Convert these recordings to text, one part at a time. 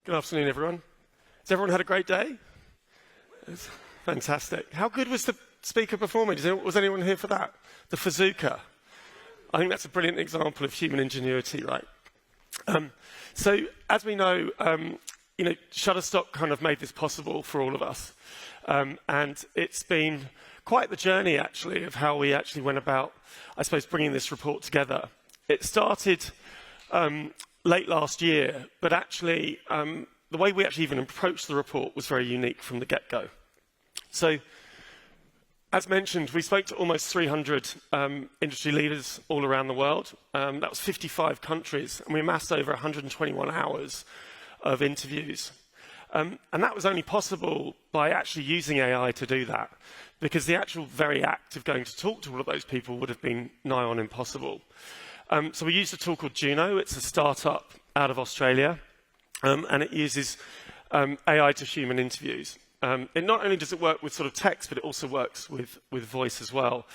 Good afternoon, everyone. Has everyone had a great day? It's fantastic. How good was the speaker performing? Was anyone here for that? The Fazooka. I think that's a brilliant example of human ingenuity, right? So, as we know, Shutterstock kind of made this possible for all of us. And it's been quite the journey, actually, of how we actually went about, I suppose, bringing this report together. It started late last year, but actually, the way we actually even approached the report was very unique from the get-go. So, as mentioned, we spoke to almost 300 industry leaders all around the world. That was 55 countries, and we amassed over 121 hours of interviews. And that was only possible by actually using AI to do that, because the actual very act of going to talk to all of those people would have been nigh on impossible. So we used a tool called Juno. It's a startup out of Australia, and it uses AI to human interviews. It not only does it work with sort of text, but it also works with voice as well.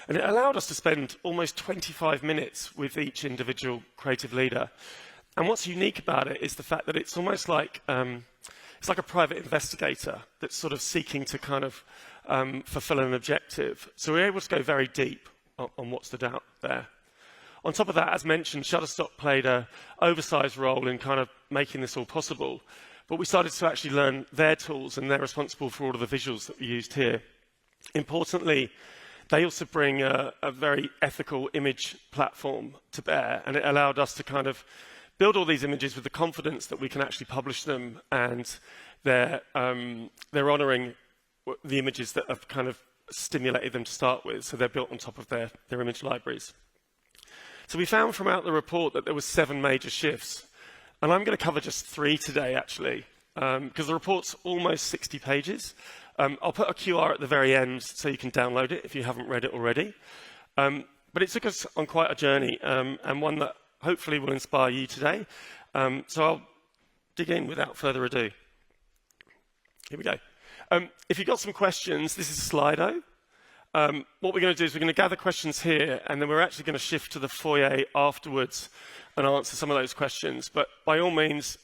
And it allowed us to spend almost 25 minutes with each individual creative leader. And what's unique about it is the fact that it's almost like it's like a private investigator that's sort of seeking to kind of fulfill an objective. So we're able to go very deep on what stood out there. On top of that, as mentioned, Shutterstock played an oversized role in kind of making this all possible. But we started to actually learn their tools, and they're responsible for all of the visuals that we used here. Importantly, they also bring a very ethical image platform to bear, and it allowed us to kind of build all these images with the confidence that we can actually publish them, and they're honouring the images that have kind of stimulated them to start with, so they're built on top of their image libraries. So we found from out the report that there were 7 major shifts. And I'm going to cover just 3 today, actually, because the report's almost 60 pages. I'll put a QR at the very end so you can download it if you haven't read it already. But it took us on quite a journey, and one that hopefully will inspire you today. So I'll dig in without further ado. Here we go. If you've got some questions, this is Slido. What we're going to do is we're going to gather questions here, and then we're actually going to shift to the foyer afterwards and answer some of those questions. But by all means,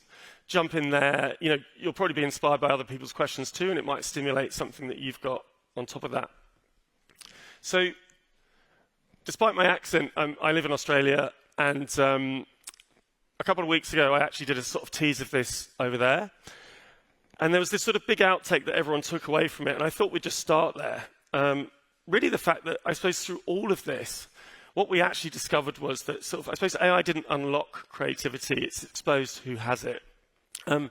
jump in there. You'll probably be inspired by other people's questions too, and it might stimulate something that you've got on top of that. So, despite my accent, I live in Australia, and a couple of weeks ago, I actually did a sort of tease of this over there. And there was this sort of big outtake that everyone took away from it, and I thought we'd just start there. Really the fact that, I suppose, through all of this, what we actually discovered was that I suppose AI didn't unlock creativity, it's exposed who has it. And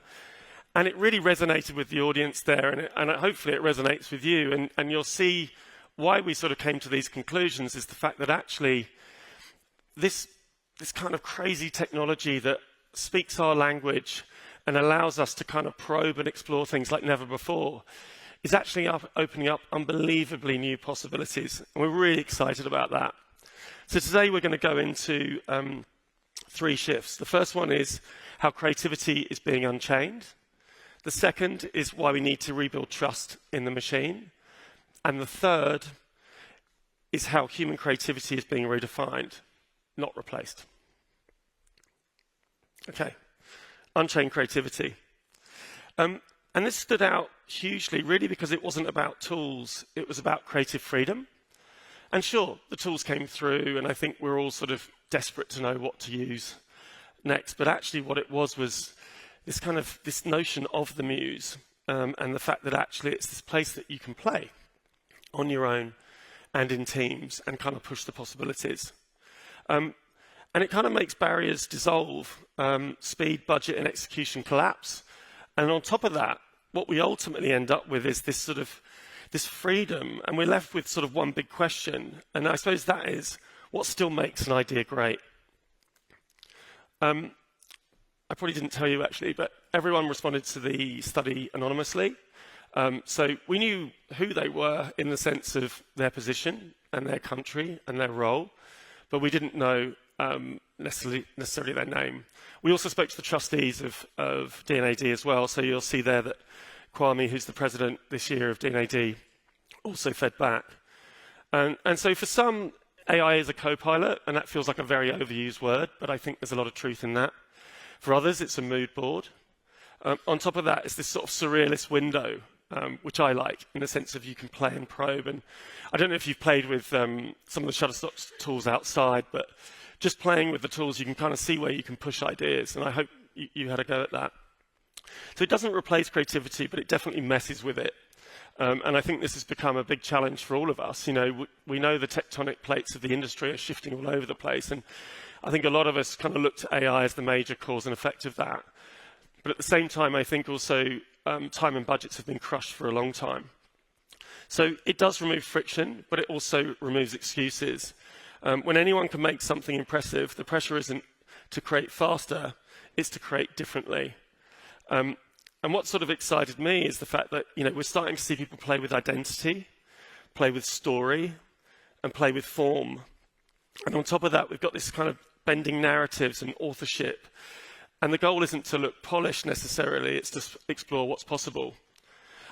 it really resonated with the audience there, and hopefully it resonates with you, and you'll see why we sort of came to these conclusions is the fact that actually this kind of crazy technology that speaks our language and allows us to kind of probe and explore things like never before is actually opening up unbelievably new possibilities. And we're really excited about that. So today we're going to go into 3 shifts. The first one is how creativity is being unchained. The second is why we need to rebuild trust in the machine. And the third is how human creativity is being redefined, not replaced. Okay, unchained creativity. And this stood out hugely, really, because it wasn't about tools, it was about creative freedom. And sure, the tools came through, and I think we're all sort of desperate to know what to use next. But actually what it was this notion of the muse, and the fact that actually it's this place that you can play on your own and in teams and kind of push the possibilities. And it kind of makes barriers dissolve, speed, budget, and execution collapse. And on top of that, what we ultimately end up with is this sort of this freedom, and we're left with sort of one big question, and I suppose that is, what still makes an idea great? I probably didn't tell you actually, but everyone responded to the study anonymously. So we knew who they were in the sense of their position and their country and their role, but we didn't know necessarily their name. We also spoke to the trustees of D&AD as well, so you'll see there that Kwame, who's the president this year of D&AD, also fed back. And so for some, AI is a co-pilot, and that feels like a very overused word, but I think there's a lot of truth in that. For others, it's a mood board. On top of that, it's this sort of surrealist window, which I like, in the sense of you can play and probe. And I don't know if you've played with some of the Shutterstock tools outside, but just playing with the tools, you can kind of see where you can push ideas. And I hope you had a go at that. So it doesn't replace creativity, but it definitely messes with it. And I think this has become a big challenge for all of us. You know, we know the tectonic plates of the industry are shifting all over the place. And I think a lot of us kind of look to AI as the major cause and effect of that. But at the same time, I think also time and budgets have been crushed for a long time. So it does remove friction, but it also removes excuses. When anyone can make something impressive, the pressure isn't to create faster, it's to create differently. And what sort of excited me is the fact that, you know, we're starting to see people play with identity, play with story, and play with form. And on top of that, we've got this kind of bending narratives and authorship. And the goal isn't to look polished necessarily, it's to explore what's possible.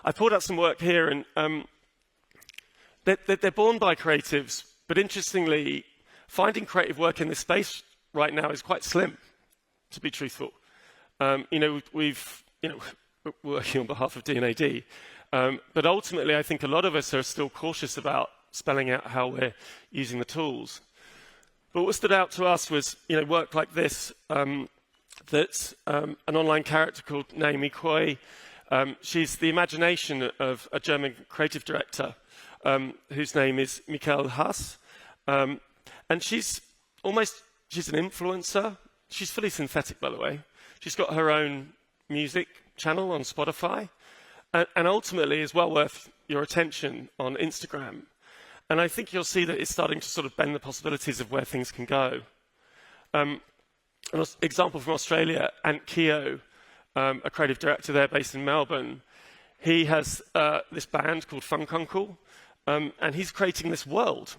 I pulled out some work here, and they're born by creatives, but interestingly, finding creative work in this space right now is quite slim, to be truthful. You know, we're working on behalf of D&AD, but ultimately I think a lot of us are still cautious about spelling out how we're using the tools. But what stood out to us was, you know, work like this, that's an online character called Naomi Koi. She's the imagination of a German creative director whose name is Michael Haas. And she's an influencer. She's fully synthetic, by the way. She's got her own music channel on Spotify, and ultimately is well worth your attention on Instagram. And I think you'll see that it's starting to sort of bend the possibilities of where things can go. An example from Australia, Ant Keogh, a creative director there based in Melbourne, he has this band called Funk Uncle, and he's creating this world,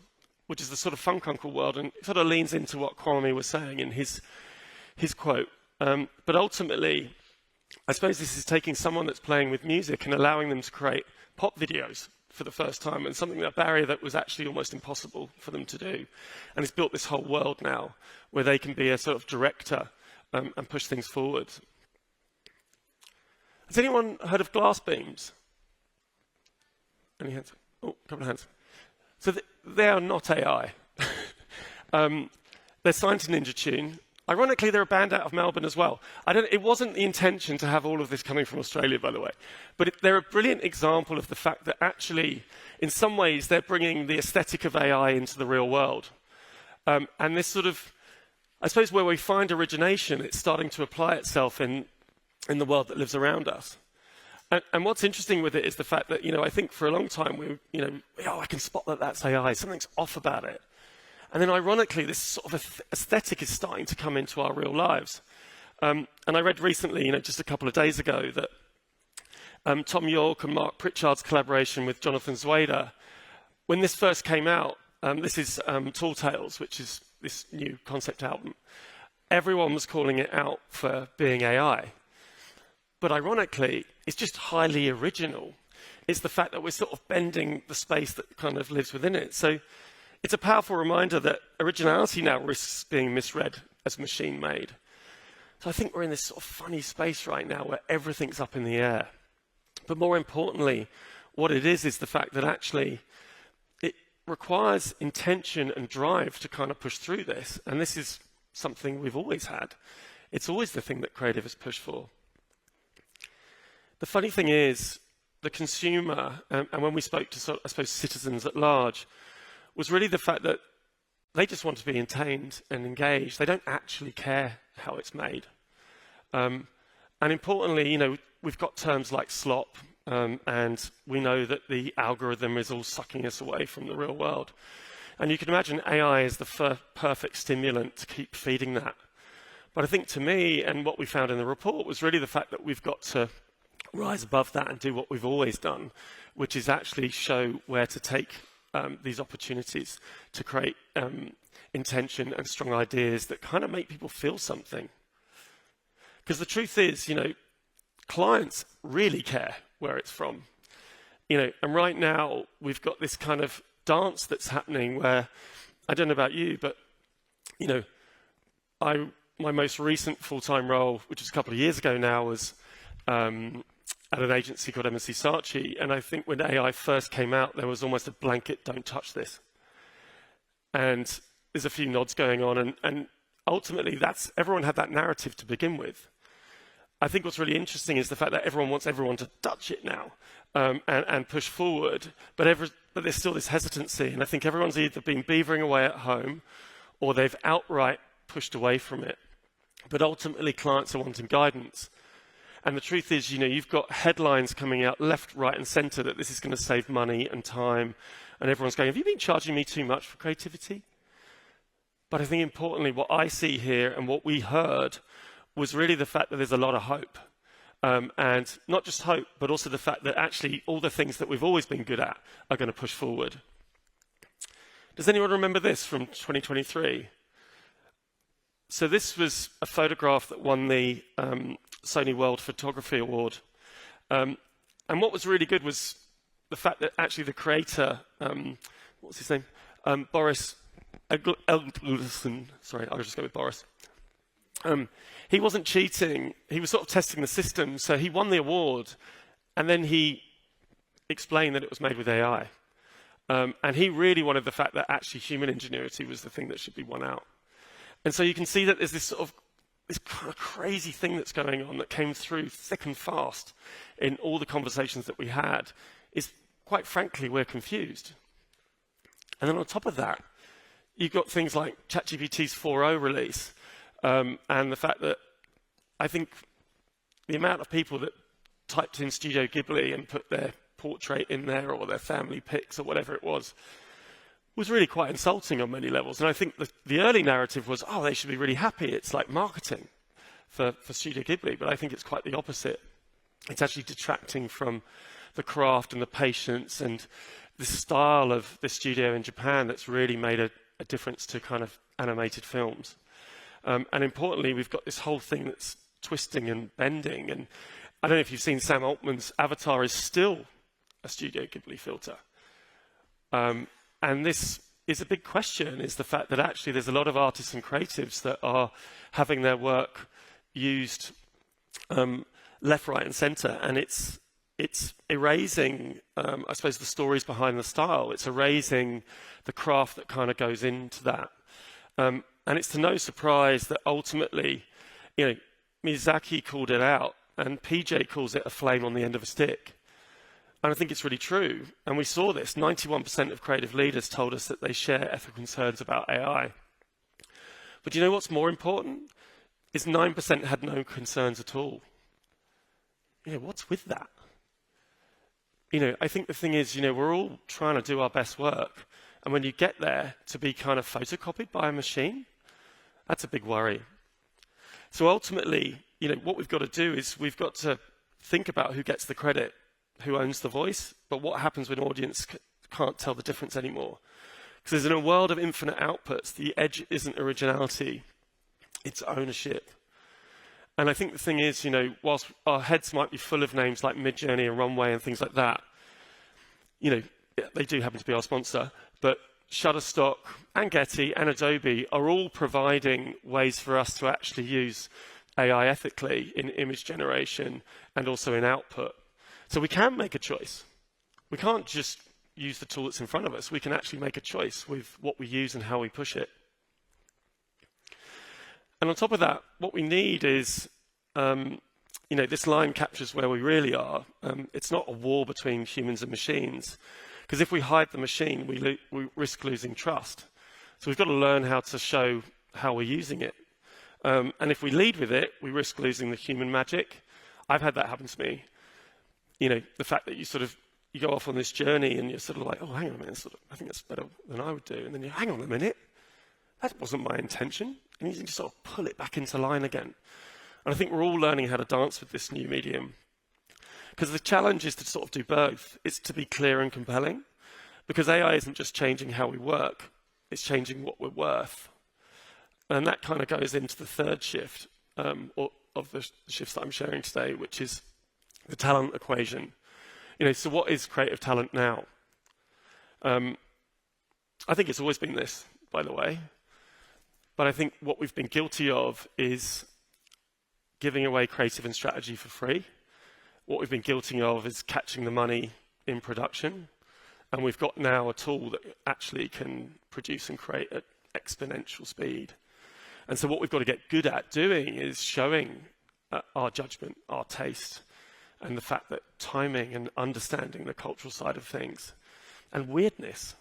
which is the sort of Funk Uncle world, and it sort of leans into what Kwame was saying in his quote. But ultimately, I suppose this is taking someone that's playing with music and allowing them to create pop videos for the first time, and a barrier that was actually almost impossible for them to do. And it's built this whole world now where they can be a sort of director and push things forward. Has anyone heard of glass beams? Any hands? Oh, a couple of hands. So they are not AI. They're signed to Ninja Tune. Ironically, they're a band out of Melbourne as well. It wasn't the intention to have all of this coming from Australia, by the way. But they're a brilliant example of the fact that actually, in some ways, they're bringing the aesthetic of AI into the real world. And this sort of, I suppose, where we find origination, it's starting to apply itself in the world that lives around us. And what's interesting with it is the fact that, you know, I think for a long time, I can spot that that's AI. Something's off about it. And then ironically, this sort of aesthetic is starting to come into our real lives. And I read recently, just a couple of days ago, that Tom York and Mark Pritchard's collaboration with Jonathan Zwader, when this first came out, this is Tall Tales, which is this new concept album, everyone was calling it out for being AI. But ironically, it's just highly original. It's the fact that we're sort of bending the space that kind of lives within it. So it's a powerful reminder that originality now risks being misread as machine-made. So I think we're in this sort of funny space right now where everything's up in the air. But more importantly, what it is the fact that actually it requires intention and drive to kind of push through this. And this is something we've always had. It's always the thing that creatives push for. The funny thing is, the consumer, and when we spoke to, I suppose, citizens at large, was really the fact that they just want to be entertained and engaged. They don't actually care how it's made. And importantly, we've got terms like slop, and we know that the algorithm is all sucking us away from the real world. And you can imagine AI is the perfect stimulant to keep feeding that. But I think to me, and what we found in the report, was really the fact that we've got to rise above that and do what we've always done, which is actually show where to take these opportunities to create intention and strong ideas that kind of make people feel something. Because the truth is, clients really care where it's from. And right now we've got this kind of dance that's happening where, I don't know about you, but my most recent full-time role, which was a couple of years ago now, was at an agency called M&C Saatchi, and I think when AI first came out, there was almost a blanket, don't touch this. And there's a few nods going on, and ultimately, everyone had that narrative to begin with. I think what's really interesting is the fact that everyone wants everyone to touch it now and push forward, but there's still this hesitancy, and I think everyone's either been beavering away at home or they've outright pushed away from it. But ultimately, clients are wanting guidance. And the truth is, you've got headlines coming out left, right, and centre that this is going to save money and time, and everyone's going, have you been charging me too much for creativity? But I think importantly, what I see here and what we heard was really the fact that there's a lot of hope. And not just hope, but also the fact that actually all the things that we've always been good at are going to push forward. Does anyone remember this from 2023? So this was a photograph that won the Sony World Photography Award. And what was really good was the fact that actually the creator, what's his name? Boris Eggleson. Sorry, I'll just go with Boris. He wasn't cheating. He was sort of testing the system. So he won the award, and then he explained that it was made with AI. And he really wanted the fact that actually human ingenuity was the thing that should be won out. And so you can see that there's this kind of crazy thing that's going on that came through thick and fast in all the conversations that we had. Is quite frankly, we're confused. And then on top of that, you've got things like ChatGPT's 4.0 release, and the fact that I think the amount of people that typed in Studio Ghibli and put their portrait in there or their family pics or whatever it was really quite insulting on many levels. And I think the early narrative was, oh, they should be really happy. It's like marketing for Studio Ghibli. But I think it's quite the opposite. It's actually detracting from the craft and the patience and the style of the studio in Japan that's really made a difference to kind of animated films. And importantly, we've got this whole thing that's twisting and bending. And I don't know if you've seen Sam Altman's Avatar is still a Studio Ghibli filter. And this is a big question, is the fact that actually there's a lot of artists and creatives that are having their work used left, right, and centre. And it's erasing, I suppose, the stories behind the style. It's erasing the craft that kind of goes into that. And it's to no surprise that ultimately, Miyazaki called it out, and PJ calls it a flame on the end of a stick. And I think it's really true. And we saw this. 91% of creative leaders told us that they share ethical concerns about AI. But do you know what's more important? Is 9% had no concerns at all. What's with that? I think the thing is, we're all trying to do our best work. And when you get there to be kind of photocopied by a machine, that's a big worry. So ultimately, what we've got to do is we've got to think about who gets the credit, who owns the voice, but what happens when audience can't tell the difference anymore. Because in a world of infinite outputs, the edge isn't originality, it's ownership. And I think the thing is, whilst our heads might be full of names like Midjourney and Runway and things like that, they do happen to be our sponsor, but Shutterstock and Getty and Adobe are all providing ways for us to actually use AI ethically in image generation and also in output. So we can make a choice. We can't just use the tool that's in front of us. We can actually make a choice with what we use and how we push it. And on top of that, what we need is, this line captures where we really are. It's not a war between humans and machines. Because if we hide the machine, we risk losing trust. So we've got to learn how to show how we're using it. And if we lead with it, we risk losing the human magic. I've had that happen to me. The fact that you go off on this journey and you're sort of like, oh, hang on a minute, I think that's better than I would do. And then you hang on a minute, that wasn't my intention. And you just sort of pull it back into line again. And I think we're all learning how to dance with this new medium. Because the challenge is to sort of do both. It's to be clear and compelling. Because AI isn't just changing how we work, it's changing what we're worth. And that kind of goes into the third shift of the shifts that I'm sharing today, which is the talent equation. So what is creative talent now? I think it's always been this, by the way. But I think what we've been guilty of is giving away creative and strategy for free. what we've been guilty of is catching the money in production. And we've got now a tool that actually can produce and create at exponential speed. And so what we've got to get good at doing is showing our judgment, our taste, and the fact that timing and understanding the cultural side of things and weirdness.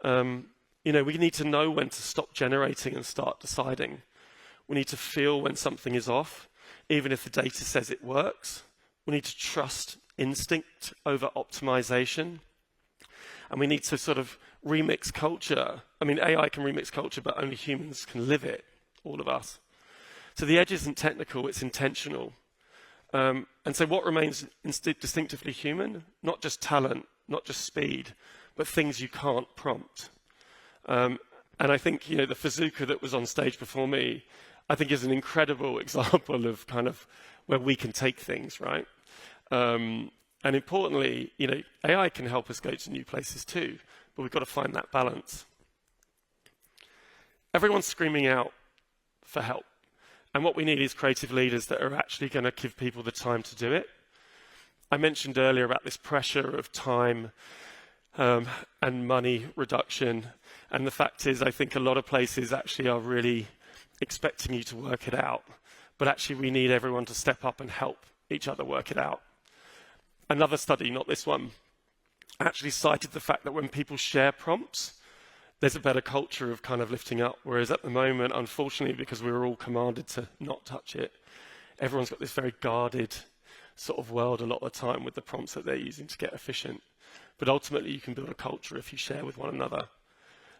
We need to know when to stop generating and start deciding. We need to feel when something is off, even if the data says it works. We need to trust instinct over optimization. And we need to sort of remix culture. I mean, AI can remix culture, but only humans can live it, all of us. So the edge isn't technical, it's intentional. And so what remains distinctively human? Not just talent, not just speed, but things you can't prompt. And I think, the Fazooka that was on stage before me, I think is an incredible example of kind of where we can take things, right? And importantly, AI can help us go to new places too, but we've got to find that balance. Everyone's screaming out for help. And what we need is creative leaders that are actually going to give people the time to do it. I mentioned earlier about this pressure of time and money reduction. And the fact is, I think a lot of places actually are really expecting you to work it out. But actually, we need everyone to step up and help each other work it out. Another study, not this one, actually cited the fact that when people share prompts, there's a better culture of kind of lifting up. Whereas at the moment, unfortunately, because we were all commanded to not touch it, everyone's got this very guarded sort of world a lot of the time with the prompts that they're using to get efficient. But ultimately, you can build a culture if you share with one another.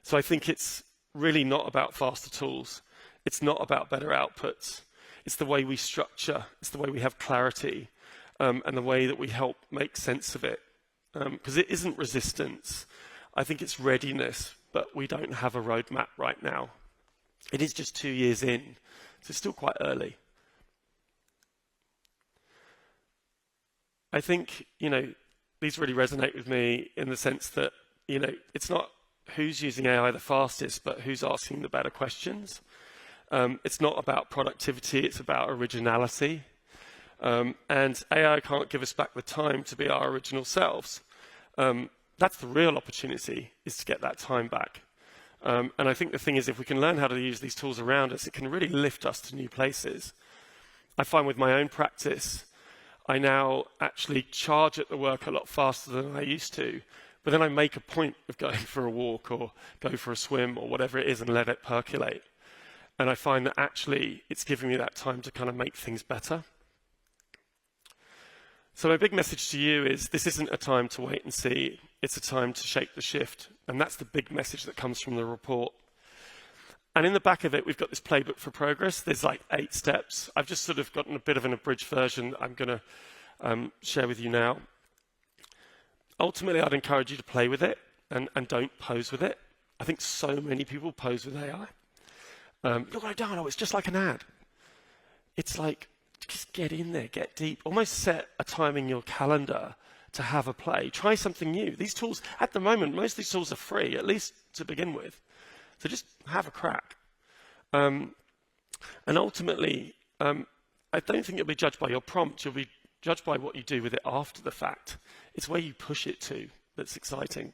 So I think it's really not about faster tools. It's not about better outputs. It's the way we structure. It's the way we have clarity. And the way that we help make sense of it. Because it isn't resistance. I think it's readiness, but we don't have a roadmap right now. It is just 2 years in, so it's still quite early. I think, these really resonate with me in the sense that, it's not who's using AI the fastest, but who's asking the better questions. It's not about productivity, it's about originality. And AI can't give us back the time to be our original selves. That's the real opportunity, is to get that time back. And I think the thing is, if we can learn how to use these tools around us, it can really lift us to new places. I find with my own practice, I now actually charge at the work a lot faster than I used to. But then I make a point of going for a walk or go for a swim or whatever it is and let it percolate. And I find that actually it's giving me that time to kind of make things better. So my big message to you is this isn't a time to wait and see. It's a time to shape the shift. And that's the big message that comes from the report. And in the back of it, we've got this playbook for progress. There's like 8 steps. I've just sort of gotten a bit of an abridged version that I'm going to share with you now. Ultimately, I'd encourage you to play with it and don't pose with it. I think so many people pose with AI. Look what I've done. Oh, it's just like an ad. It's like, just get in there, get deep. Almost set a time in your calendar to have a play. Try something new. These tools, at the moment, most of these tools are free, at least to begin with. So just have a crack. And ultimately, I don't think you'll be judged by your prompt. You'll be judged by what you do with it after the fact. It's where you push it to that's exciting.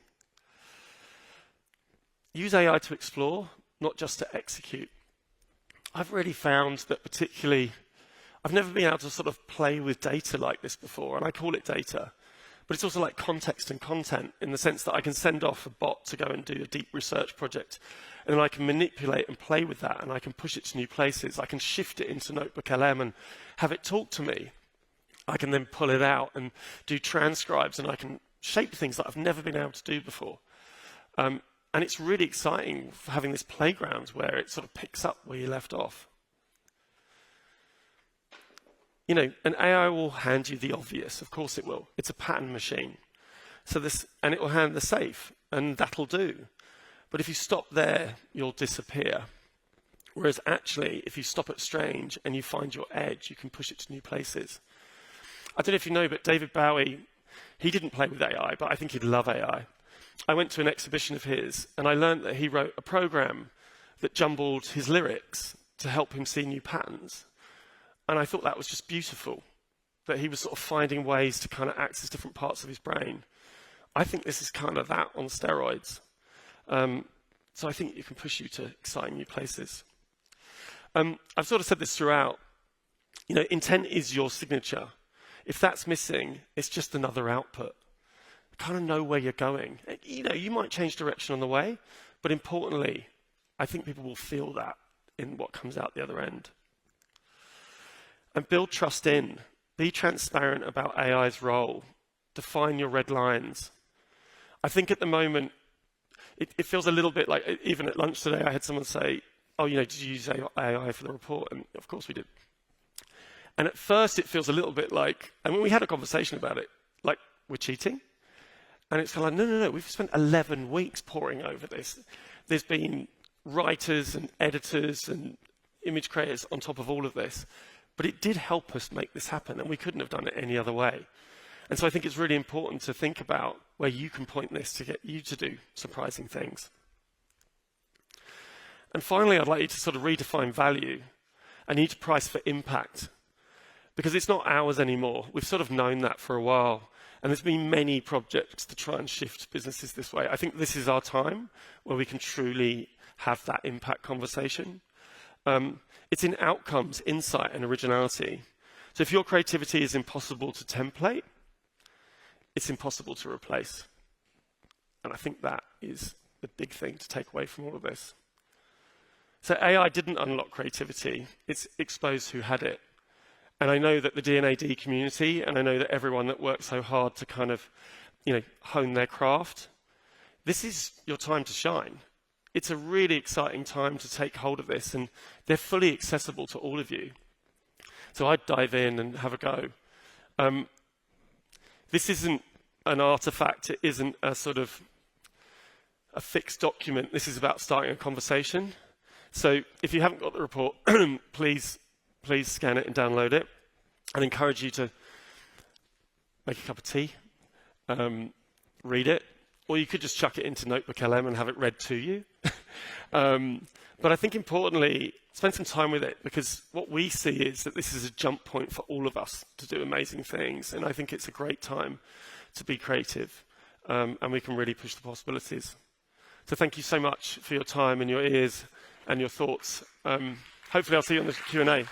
Use AI to explore, not just to execute. I've really found that particularly, I've never been able to sort of play with data like this before, and I call it data. But it's also like context and content in the sense that I can send off a bot to go and do a deep research project, and then I can manipulate and play with that, and I can push it to new places. I can shift it into Notebook LM and have it talk to me. I can then pull it out and do transcribes, and I can shape things that I've never been able to do before. And it's really exciting for having this playground where it sort of picks up where you left off. An AI will hand you the obvious. Of course it will. It's a pattern machine. And it will hand the safe, and that'll do. But if you stop there, you'll disappear. Whereas actually, if you stop at strange and you find your edge, you can push it to new places. I don't know if you know, but David Bowie, he didn't play with AI, but I think he'd love AI. I went to an exhibition of his, and I learned that he wrote a program that jumbled his lyrics to help him see new patterns. And I thought that was just beautiful. that he was sort of finding ways to kind of access different parts of his brain. I think this is kind of that on steroids. So I think it can push you to exciting new places. I've sort of said this throughout. You know, intent is your signature. If that's missing, it's just another output. Kind of know where you're going. You know, you might change direction on the way, but importantly, I think people will feel that in what comes out the other end. And build trust in. Be transparent about AI's role. Define your red lines. I think at the moment, it feels a little bit like, even at lunch today, I had someone say, oh, you know, did you use AI for the report? And of course we did. And at first it feels a little bit like, and when we had a conversation about it, like we're cheating. And it's kind of like, no, we've spent 11 weeks poring over this. There's been writers and editors and image creators on top of all of this. But it did help us make this happen, and we couldn't have done it any other way. And so I think it's really important to think about where you can point this to get you to do surprising things. And finally, I'd like you to sort of redefine value. I need to price for impact, because it's not ours anymore. We've sort of known that for a while. And there's been many projects to try and shift businesses this way. I think this is our time where we can truly have that impact conversation. It's in outcomes, insight, and originality. So if your creativity is impossible to template, it's impossible to replace. And I think that is the big thing to take away from all of this. So AI didn't unlock creativity. It's exposed who had it. And I know that the D&AD community, and I know that everyone that works so hard to kind of, you know, hone their craft, this is your time to shine. It's a really exciting time to take hold of this, and they're fully accessible to all of you. So I'd dive in and have a go. This isn't an artifact. It isn't a sort of a fixed document. This is about starting a conversation. So if you haven't got the report, please scan it and download it. I'd encourage you to make a cup of tea, read it, or you could just chuck it into Notebook LM and have it read to you. But I think importantly, spend some time with it, because what we see is that this is a jump point for all of us to do amazing things. And I think it's a great time to be creative, and we can really push the possibilities. So thank you so much for your time and your ears and your thoughts. Hopefully I'll see you on the Q&A.